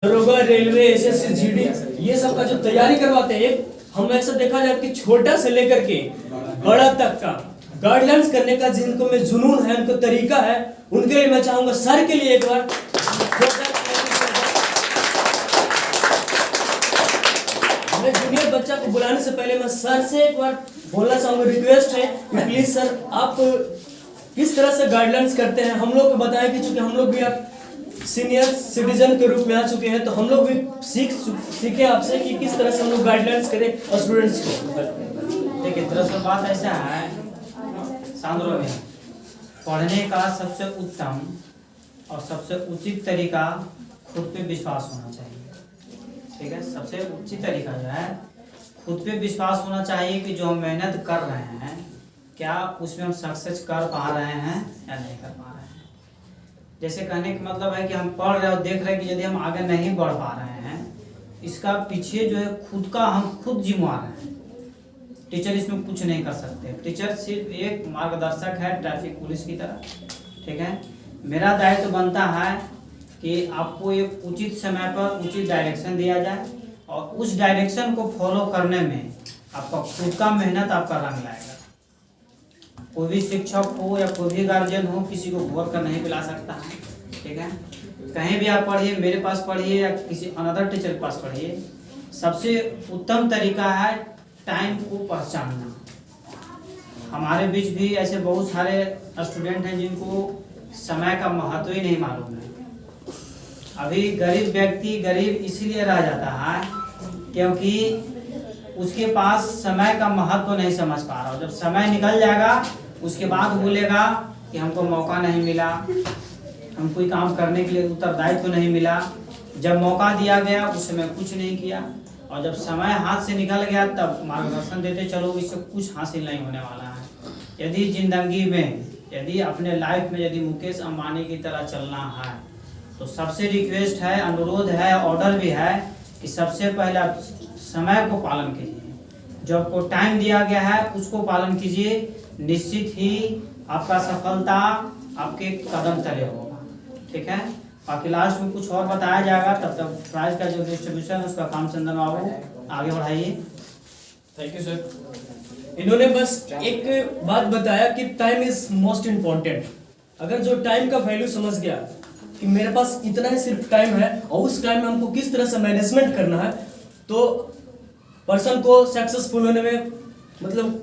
दरोगा, railway, SSC, GD, ये सब का जो तैयारी करवाते हैं, हम ऐसा देखा जाए कि छोटा से लेकर के बड़ा तक का गाइडलाइंस करने का जिनको में जुनून है, उनको तरीका है, उनके लिए मैं चाहूंगा सर के लिए एक बार मैं जूनियर बच्चा को बुलाने से पहले मैं सर से एक बार बोलना चाहूंगा, रिक्वेस्ट है कि प्लीज सर आप किस तरह से गाइडलाइंस करते हैं हम लोग को बताएं कि चूंकि हम लोग भी आप सीनियर सिटीजन के रूप में आ चुके हैं, तो हम लोग भी सीखे आपसे कि किस तरह से हम लोग गाइडलाइंस करें और स्टूडेंट्स को। देखिए दरअसल बात ऐसा है सांद्रो में पढ़ने का सबसे उत्तम और सबसे उचित तरीका खुद पे विश्वास होना चाहिए। ठीक है, सबसे उचित तरीका जो है खुद पे विश्वास होना चाहिए कि जो हम मेहनत कर रहे हैं क्या उसमें हम सक्सेस कर पा रहे हैं या नहीं कर पा रहे हैं। जैसे कहने का मतलब है कि हम पढ़ रहे हैं और देख रहे हैं कि यदि हम आगे नहीं बढ़ पा रहे हैं, इसका पीछे जो है खुद का हम खुद जिम्मेवार हैं। टीचर इसमें कुछ नहीं कर सकते। टीचर सिर्फ एक मार्गदर्शक है, ट्रैफिक पुलिस की तरह। ठीक है, मेरा दायित्व बनता है कि आपको एक उचित समय पर उचित डायरेक्शन दिया जाए और उस डायरेक्शन को फॉलो करने में आपका खुद का मेहनत आपका रंग लाएगा। कोई भी शिक्षक हो या कोई भी गार्जियन हो किसी को घोर कर नहीं पिला सकता है। ठीक है, कहीं भी आप पढ़िए, मेरे पास पढ़िए या किसी अनदर टीचर के पास पढ़िए, सबसे उत्तम तरीका है टाइम को पहचानना। हमारे बीच भी ऐसे बहुत सारे स्टूडेंट हैं जिनको समय का महत्व ही नहीं मालूम है। अभी गरीब व्यक्ति गरीब इसीलिए रह जाता है क्योंकि उसके पास समय का महत्व नहीं समझ पा रहा। जब समय निकल जाएगा उसके बाद बोलेगा कि हमको मौका नहीं मिला, हम कोई काम करने के लिए उत्तरदायित्व नहीं मिला। जब मौका दिया गया उस समय कुछ नहीं किया और जब समय हाथ से निकल गया तब मार्गदर्शन देते चलो इससे कुछ हासिल नहीं होने वाला है। यदि जिंदगी में यदि अपने लाइफ में यदि मुकेश अंबानी की तरह चलना है तो सबसे रिक्वेस्ट है, अनुरोध है, ऑर्डर भी है कि सबसे पहले समय को पालन कीजिए। जो आपको टाइम दिया गया है उसको पालन कीजिए, निश्चित ही आपका सफलता आपके कदम तले होगा। ठीक है, बाकी लास्ट में कुछ और बताया जाएगा, तब तक प्राइज का जो डिस्ट्रीब्यूशन है उसका काम चंदन बाबू आगे बढ़ाइए। Thank you sir. इन्होंने बस एक बात बताया कि टाइम इज मोस्ट इम्पोर्टेंट। अगर जो टाइम का वैल्यू समझ गया कि मेरे पास इतना ही सिर्फ टाइम है और उस टाइम में हमको किस तरह से मैनेजमेंट करना है, तो पर्सन को सक्सेसफुल होने में मतलब